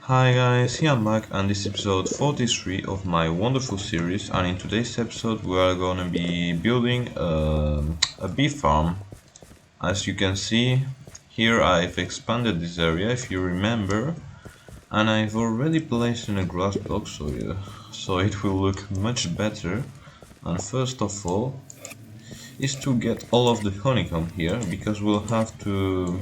Hi guys, here I'm back and this is episode 43 of my wonderful series, and in today's episode we are gonna be building a bee farm. As you can see, here I've expanded this area if you remember, and I've already placed in a grass block so it will look much better. And first of all is to get all of the honeycomb here, because we'll have to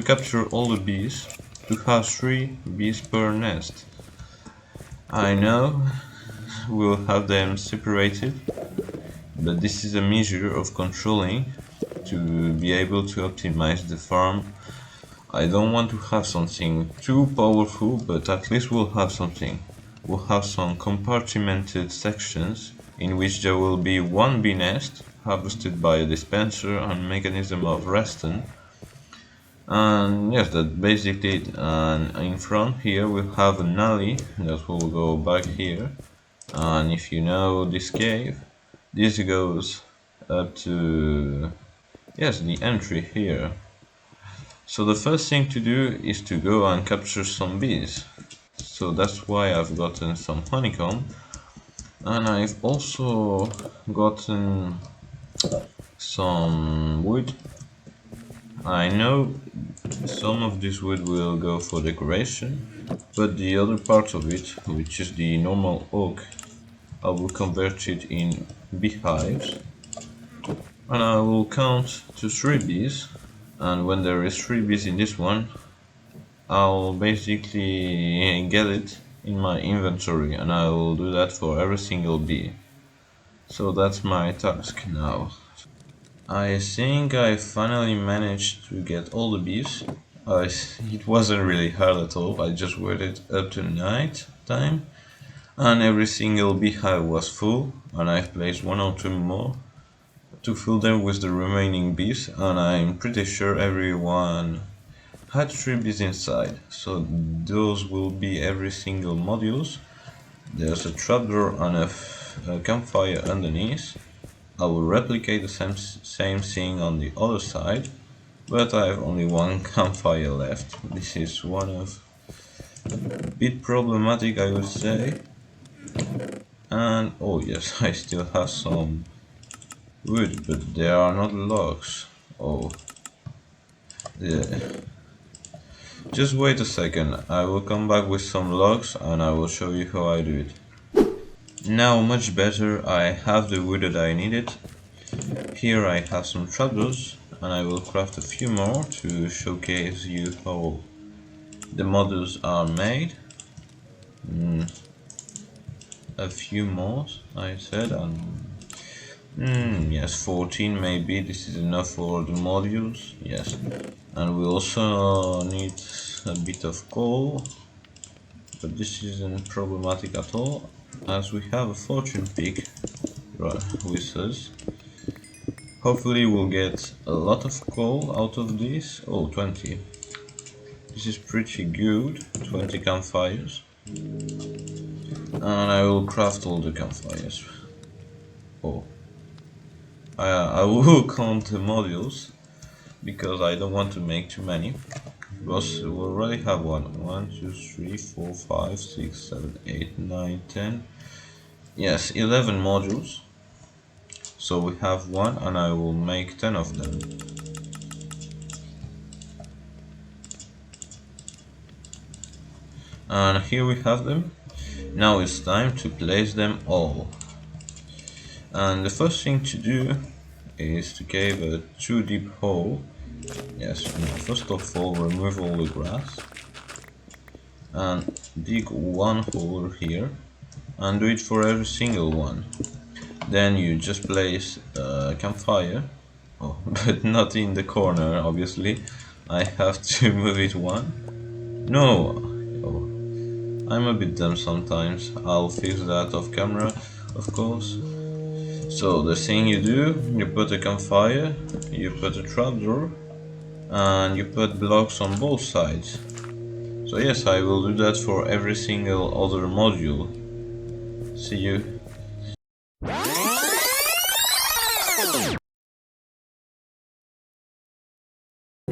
capture all the bees to have 3 bees per nest. I know we'll have them separated, but this is a measure of controlling to be able to optimize the farm. I don't want to have something too powerful, but at least we'll have something. We'll have some compartmented sections in which there will be one bee nest harvested by a dispenser and mechanism of Reston. And yes, that's basically it. And in front here we'll have an alley that will go back here. And if you know this cave, this goes up to, yes, the entry here. So the first thing to do is to go and capture some bees. So that's why I've gotten some honeycomb, and I've also gotten some wood. I know some of this wood will go for decoration, but the other part of it, which is the normal oak, I will convert it in beehives, and I will count to 3 bees, and when there is 3 bees in this one, I'll basically get it in my inventory, and I will do that for every single bee. So that's my task now. I think I finally managed to get all the bees. It wasn't really hard at all, I just waited up to night time and every single beehive was full, and I've placed 1 or 2 more to fill them with the remaining bees, and I'm pretty sure everyone had 3 bees inside, so those will be every single modules. There's a trapdoor and a campfire underneath. I will replicate the same thing on the other side, but I have only 1 campfire left. This is one of a bit problematic, I would say. And oh yes, I still have some wood, but they are not logs. Oh, yeah. Just wait a second, I will come back with some logs and I will show you how I do it. Now much better, I have the wood that I needed. Here I have some trapdoors, and I will craft a few more to showcase you how the models are made. A few more, I said, and yes, 14 maybe, this is enough for the modules, yes. And we also need a bit of coal, but this isn't problematic at all, as we have a fortune pick with us. Hopefully we'll get a lot of coal out of this. Oh, 20. This is pretty good, 20 campfires. And I will craft all the campfires. Oh. I will count the modules, because I don't want to make too many. Because we already have 1, 2, 3, 4, 5, 6, 7, 8, 9, 10. Yes, 11 modules. So we have 1 and I will make 10 of them. And here we have them. Now it's time to place them all. And the first thing to do is to cave a 2 deep hole. Yes, first of all remove all the grass and dig 1 hole here, and do it for every single one. Then you just place a campfire, but not in the corner obviously. I have to move it 1. No, I'm a bit dumb sometimes. I'll fix that off camera, of course. So the thing you do, you put a campfire, you put a trapdoor, and you put blocks on both sides. So yes, I will do that for every single other module. See you.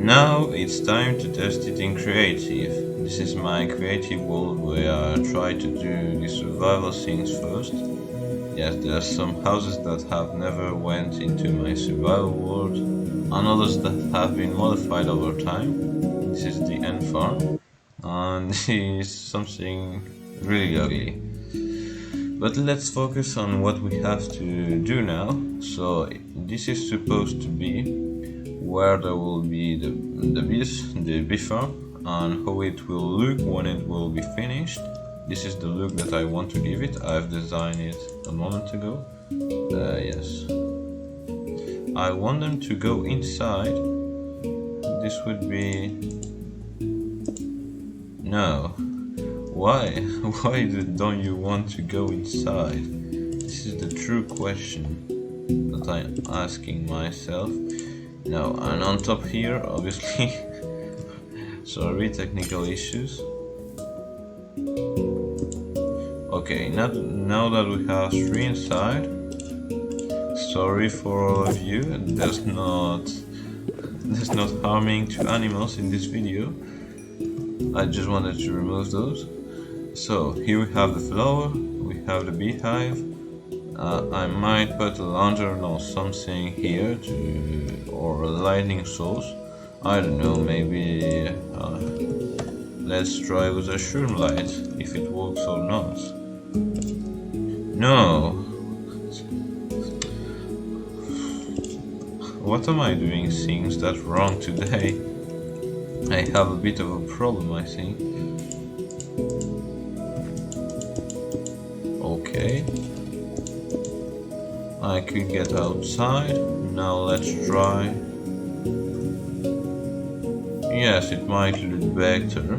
Now it's time to test it in creative. This is my creative world where I try to do the survival things first. Yes, there are some houses that have never went into my survival world, and others that have been modified over time. This is the end farm, and this is something really ugly. But let's focus on what we have to do now. So this is supposed to be where there will be the bee farm, and how it will look when it will be finished. This is the look that I want to give it. I've designed it a moment ago. Yes. I want them to go inside. This would be... No. Why? Why don't you want to go inside? This is the true question that I'm asking myself. No, and on top here, obviously, sorry, technical issues. Okay, now that we have 3 inside, sorry for all of you, there's not harming to animals in this video. I just wanted to remove those. So here we have the flower, we have the beehive. I might put a lantern or something here or a lightning source. I don't know, maybe let's try with a shroom light, if it works or not. No! What am I doing things that wrong today? I have a bit of a problem, I think. Okay. I could get outside. Now let's try. Yes, it might look better.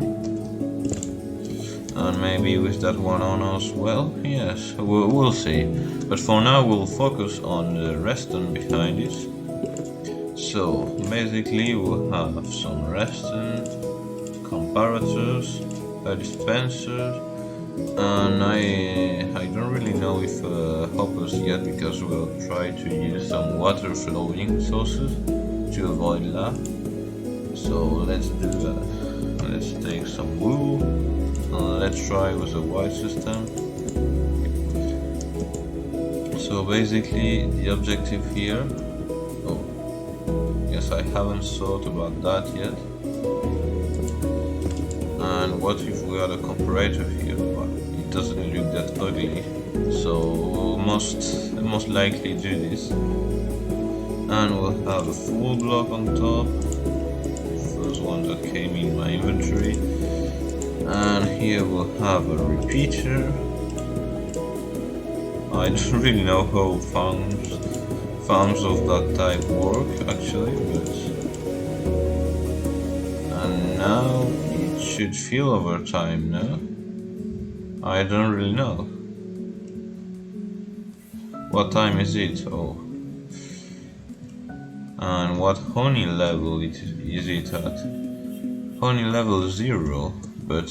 And maybe with that one on as well. Yes, we'll see. But for now we'll focus on the redstone behind it. So basically we'll have some redstone, comparators, a dispenser, and I don't really know if hoppers yet, because we'll try to use some water flowing sources to avoid lag. So let's do that. Let's take some wool and let's try with a white system. So basically the objective here, yes, I haven't thought about that yet. And what if we add a comparator here? Well, it doesn't look that ugly, so most likely do this. And we'll have a full block on top, first one that came in my inventory. And here we'll have a repeater. I don't really know how farms of that type work actually, but and now it should fill over time, no? I don't really know. What time is it? Oh. And what honey level is it at? Honey level 0, but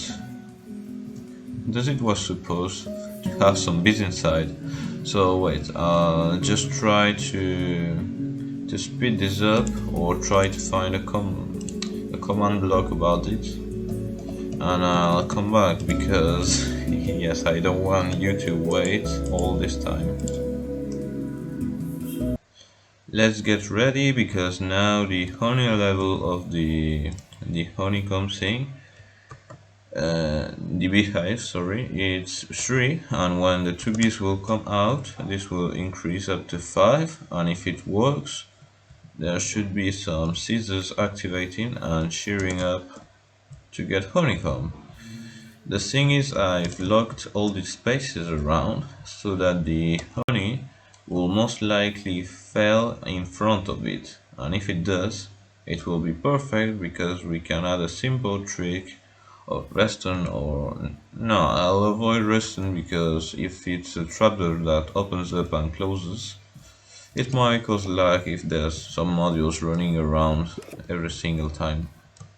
does it was supposed to have some bees inside? So wait, just try to speed this up, or try to find a command block about it, and I'll come back, because yes, I don't want you to wait all this time. Let's get ready, because now the honey level of the honeycomb thing, the beehive, sorry, it's 3, and when the 2 bees will come out, this will increase up to 5, and if it works, there should be some scissors activating and shearing up to get honeycomb. The thing is, I've locked all the spaces around so that the honey will most likely fall in front of it, and if it does, it will be perfect, because we can add a simple trick of redstone, or no, I'll avoid redstone, because if it's a trapdoor that opens up and closes, it might cause lag if there's some modules running around every single time.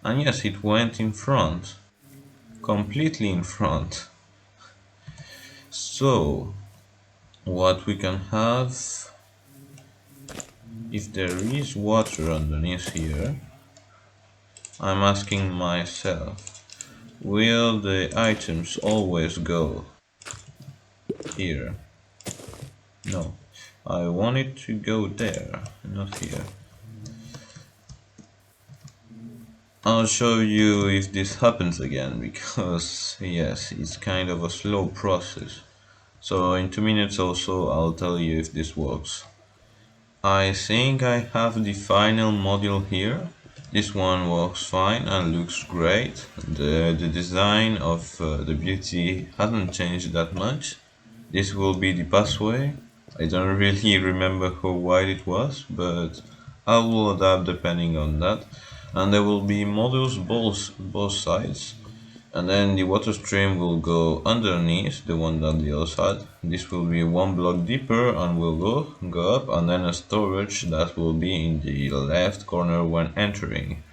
And yes, it went in front, completely in front. So what we can have, if there is water underneath here, I'm asking myself, will the items always go here? No, I want it to go there, not here. I'll show you if this happens again, because yes, it's kind of a slow process. So in 2 minutes or so I'll tell you if this works. I think I have the final module here. This one works fine and looks great. The design of the beauty hasn't changed that much. This will be the pathway. I don't really remember how wide it was, but I will adapt depending on that. And there will be modules both sides. And then the water stream will go underneath the one on the other side. This will be one block deeper and will go up, and then a storage that will be in the left corner when entering.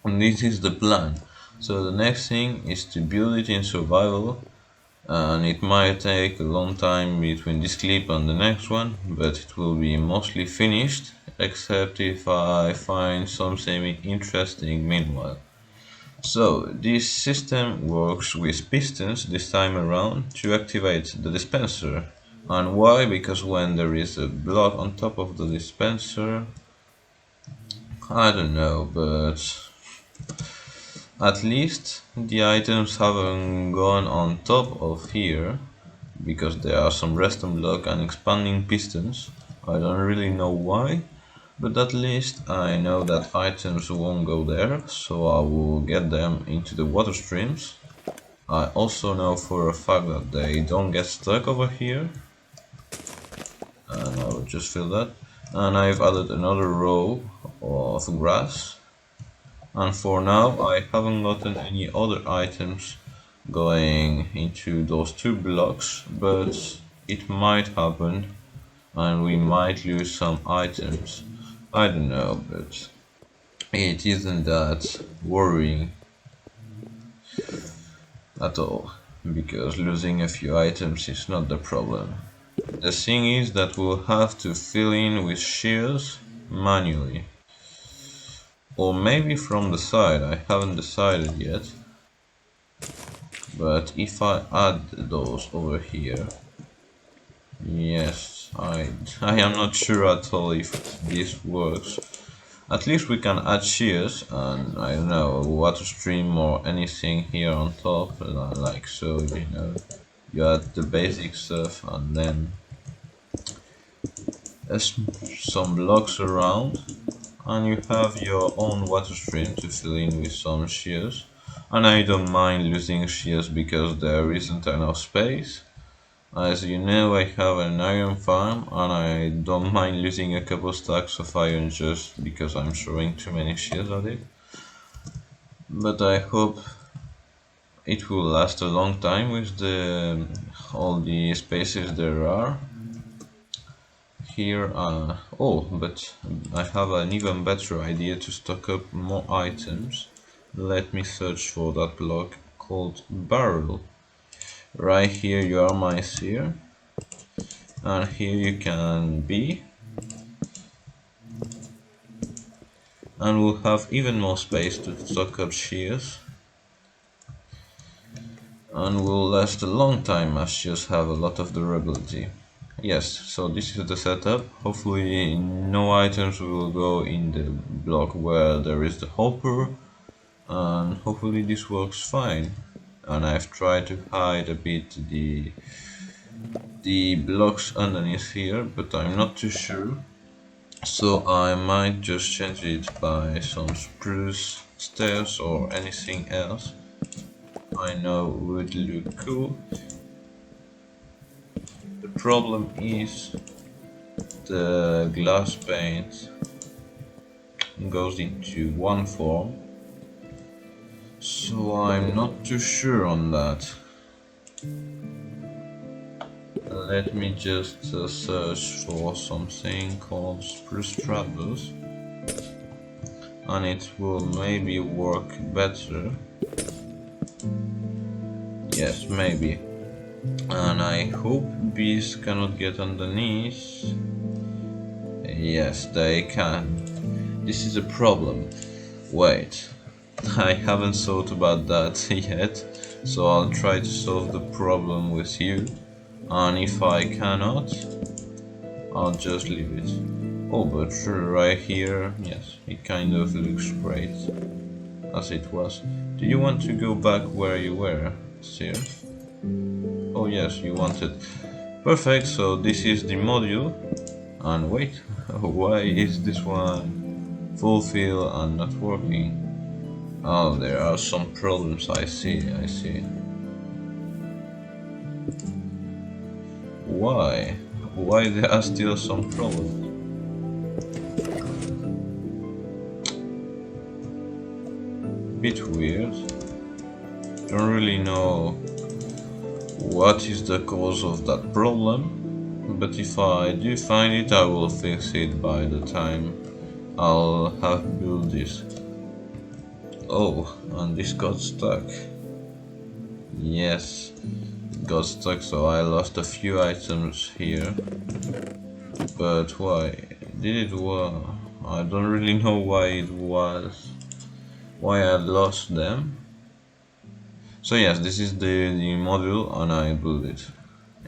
And this is the plan. So the next thing is to build it in survival, and it might take a long time between this clip and the next one, but it will be mostly finished, except if I find something interesting meanwhile. So this system works with pistons this time around to activate the dispenser. And why? Because when there is a block on top of the dispenser, I don't know, but at least the items haven't gone on top of here, because there are some redstone block and expanding pistons. I don't really know why, but at least I know that items won't go there, so I will get them into the water streams. I also know for a fact that they don't get stuck over here, and I will just fill that. And I've added another row of grass, and for now I haven't gotten any other items going into those two blocks, but it might happen and we might lose some items. I don't know, but it isn't that worrying at all, because losing a few items is not the problem. The thing is that we'll have to fill in with shears manually. Or maybe from the side, I haven't decided yet. But if I add those over here, yes, I am not sure at all if this works. At least we can add shears and I don't know, a water stream or anything here on top, like so, you know. You add the basic stuff and then some blocks around, and you have your own water stream to fill in with some shears. And I don't mind losing shears because there isn't enough space. As you know, I have an iron farm and I don't mind losing a couple stacks of iron just because I'm throwing too many shears at it. But I hope it will last a long time with all the spaces there are. Here, oh, but I have an even better idea to stock up more items. Let me search for that block called barrel. Right here you are my seer, and here you can be, and we'll have even more space to stock up shears, and will last a long time as shears have a lot of durability. Yes, so this is the setup. Hopefully no items will go in the block where there is the hopper, and hopefully this works fine. And I've tried to hide a bit the blocks underneath here, but I'm not too sure, so I might just change it by some spruce stairs or anything else I know would look cool. The problem is the glass paint goes into one form, so I'm not too sure on that. Let me just search for something called spruce trappers, and it will maybe work better. Yes, maybe. And I hope bees cannot get underneath. Yes, they can. This is a problem. Wait. I haven't thought about that yet, so I'll try to solve the problem with you, and if I cannot, I'll just leave it. Oh, but right here, yes, it kind of looks great, as it was. Do you want to go back where you were, sir? Oh yes, you wanted. Perfect, so this is the module. And wait, why is this one fulfill and not working? Oh, there are some problems, I see. Why? Why there are still some problems? Bit weird. Don't really know what is the cause of that problem, but if I do find it, I will fix it by the time I'll have built this. Oh, and this got stuck. Yes, it got stuck, so I lost a few items here. But why? Did it work? I don't really know why it was. Why I lost them. So yes, this is the module, and I built it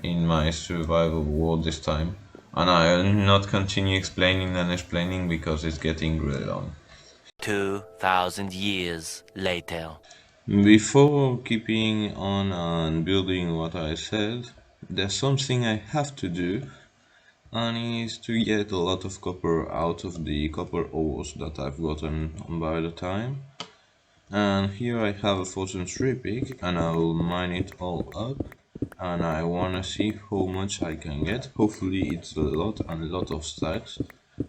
in my survival world this time. And I'll not continue explaining and explaining because it's getting really long. 2,000 years later. Before keeping on and building what I said, there's something I have to do, and is to get a lot of copper out of the copper ores that I've gotten by the time. And here I have a fortune 3 pick, and I will mine it all up, and I wanna see how much I can get. Hopefully it's a lot and a lot of stacks.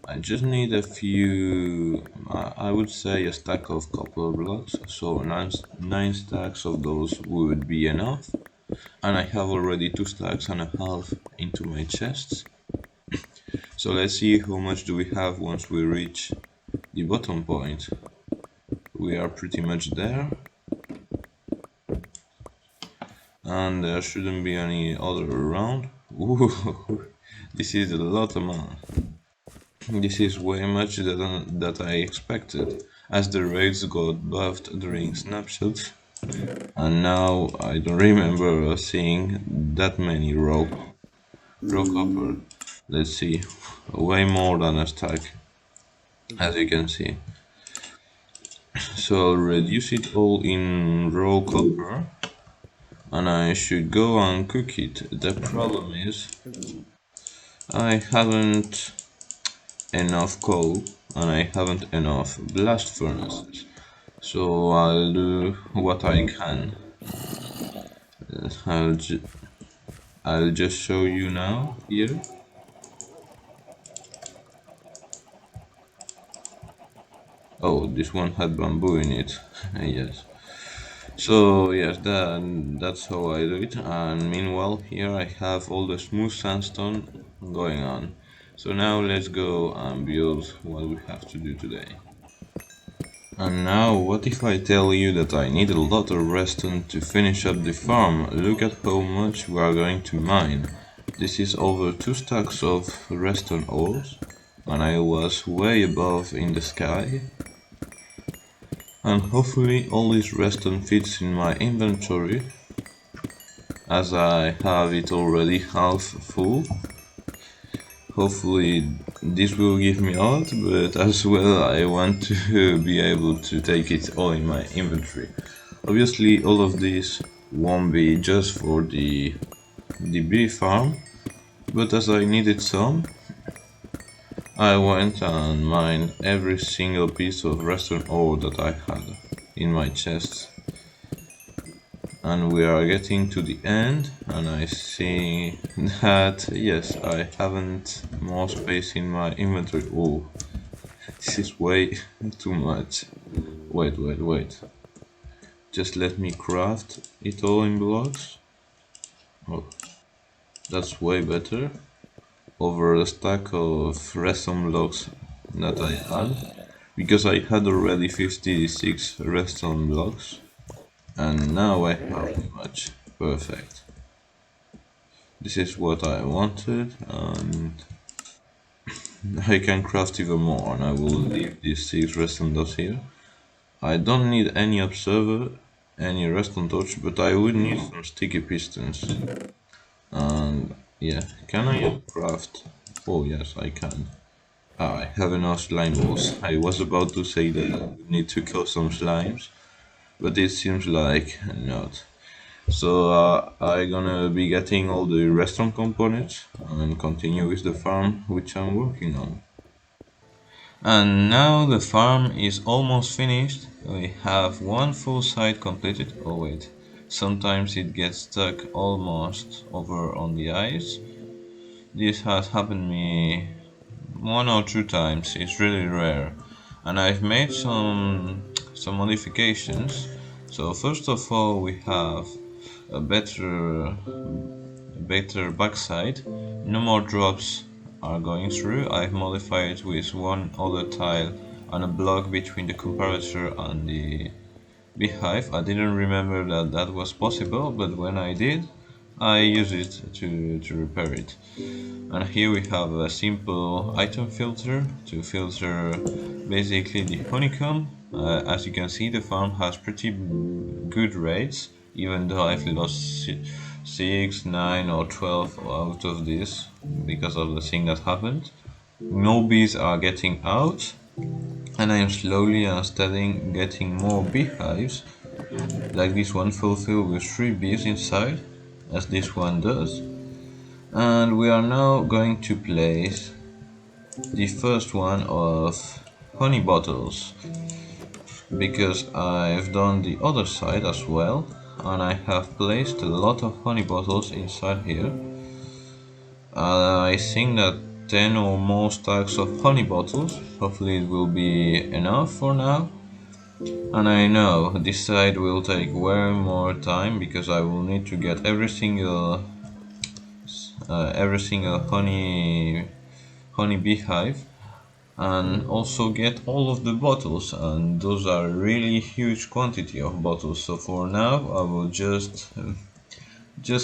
I just need a few, I would say a stack of copper blocks, so nine stacks of those would be enough. And I have already 2 stacks and a half into my chests. So let's see how much do we have once we reach the bottom point. We are pretty much there. And there shouldn't be any other around. Ooh, this is a lot amount. This is way much that I expected, as the rates got buffed during snapshots, and now I don't remember seeing that many raw copper. Let's see, way more than a stack, as you can see. So I'll reduce it all in raw copper, and I should go and cook it. The problem is I haven't enough coal and I haven't enough blast furnaces, so I'll do what I can. I'll, ju I'll just show you now here. Oh, this one had bamboo in it. Yes. So yes, that's how I do it. And meanwhile, here I have all the smooth sandstone going on. So now let's go and build what we have to do today. And now, what if I tell you that I need a lot of redstone to finish up the farm? Look at how much we are going to mine. This is over 2 stacks of redstone ores, and I was way above in the sky. And hopefully all this redstone fits in my inventory, as I have it already half full. Hopefully this will give me a lot, but as well I want to be able to take it all in my inventory. Obviously all of this won't be just for the bee farm, but as I needed some, I went and mined every single piece of redstone ore that I had in my chests. And we are getting to the end, and I see that yes, I haven't more space in my inventory. Oh, this is way too much. Wait. Just let me craft it all in blocks. Oh, that's way better. Over a stack of redstone blocks that I had, because I had already 56 redstone blocks. And now I have much. Perfect. This is what I wanted, and I can craft even more, and I will leave these 6 redstone dots here. I don't need any observer, any redstone torch, but I would need some sticky pistons. And yeah, can I craft? Oh yes, I can. Ah, I have enough slime balls. I was about to say that I would need to kill some slimes, but it seems like not. So I'm gonna be getting all the restaurant components and continue with the farm which I'm working on. And now the farm is almost finished. We have one full side completed. Oh wait, sometimes it gets stuck almost over on the ice. This has happened me one or two times. It's really rare. And I've made some modifications. So first of all we have a better backside. No more drops are going through. I've modified it with one other tile and a block between the comparator and the beehive. I didn't remember that that was possible, but when I did, I used it to repair it. And here we have a simple item filter to filter basically the honeycomb. As you can see, the farm has pretty good rates, even though I've lost 6, 9 or 12 out of this because of the thing that happened. No bees are getting out, and I am slowly and steadily getting more beehives, like this one fulfilled with 3 bees inside, as this one does. And we are now going to place the first one of honey bottles, because I've done the other side as well, and I have placed a lot of honey bottles inside here. I think that 10 or more stacks of honey bottles, hopefully it will be enough for now. And I know this side will take way more time because I will need to get every single honey beehive, and also get all of the bottles, and those are really huge quantity of bottles. So for now I will just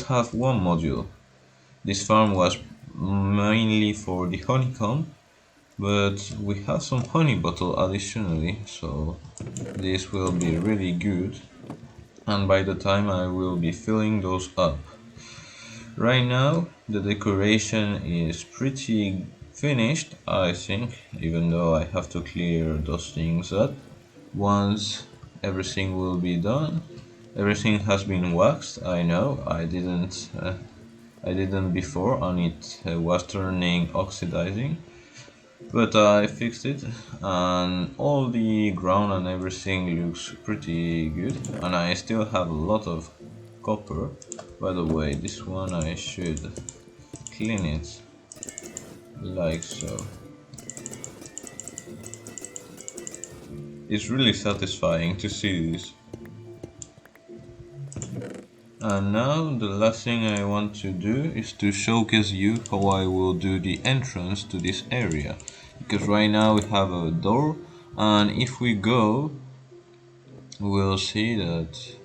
have one module. This farm was mainly for the honeycomb, but we have some honey bottle additionally, so this will be really good, and by the time I will be filling those up. Right now the decoration is pretty finished, I think, even though I have to clear those things up. Once everything will be done, everything has been waxed. I know I didn't before, and it was turning oxidizing, but I fixed it, and all the ground and everything looks pretty good. And I still have a lot of copper. By the way, this one I should clean it like so. It's really satisfying to see this. And now the last thing I want to do is to showcase you how I will do the entrance to this area, because right now we have a door, and if we go we'll see that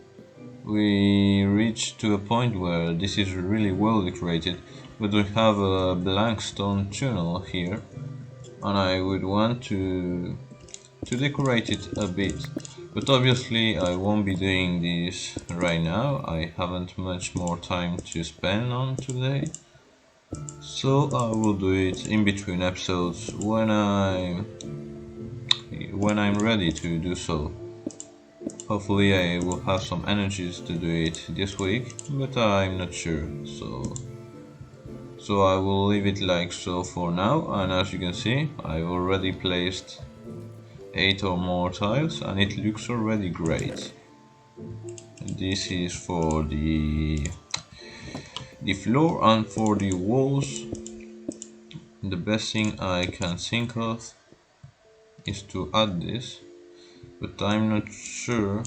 we reach to a point where this is really well decorated, but we have a blank stone tunnel here, and I would want to decorate it a bit, but obviously I won't be doing this right now. I haven't much more time to spend on today, so I will do it in between episodes when I'm ready to do so. Hopefully I will have some energies to do it this week, but I'm not sure, so I will leave it like so for now. And as you can see, I've already placed 8 or more tiles, and it looks already great. This is for the floor, and for the walls the best thing I can think of is to add this, but I'm not sure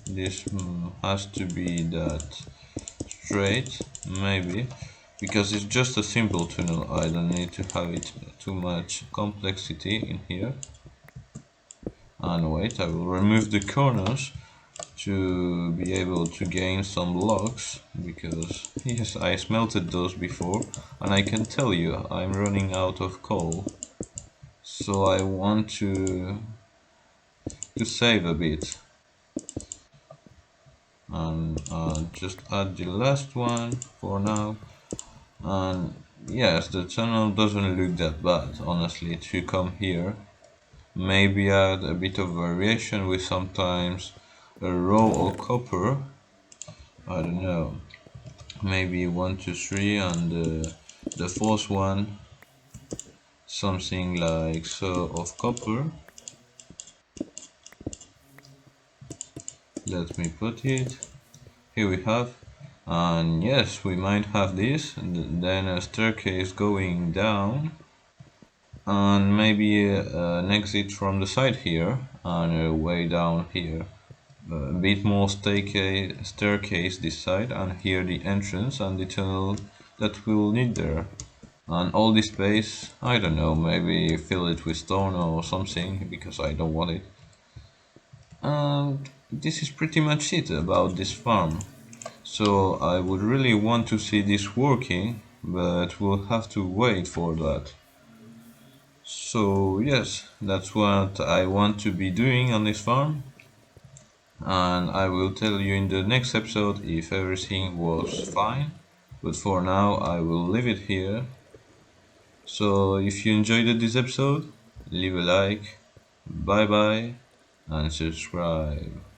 this has to be that straight, maybe, because it's just a simple tunnel. I don't need to have it too much complexity in here. And wait, I will remove the corners to be able to gain some blocks, because yes, I smelted those before, and I can tell you I'm running out of coal, so I want to to save a bit. And just add the last one for now. And yes, the tunnel doesn't look that bad, honestly, to come here. Maybe add a bit of variation with sometimes a row of copper. I don't know. Maybe 1, 2, 3, and the fourth one something like so of copper. Let me put it. Here we have. And yes, we might have this, and then a staircase going down, and maybe an exit from the side here, and a way down here. A bit more staircase this side, and here the entrance and the tunnel that we'll need there. And all this space, I don't know, maybe fill it with stone or something, because I don't want it. And this is pretty much it about this farm. So I would really want to see this working, but we'll have to wait for that. So yes, that's what I want to be doing on this farm. And I will tell you in the next episode if everything was fine. But for now I will leave it here. So if you enjoyed this episode, leave a like, bye bye, and subscribe.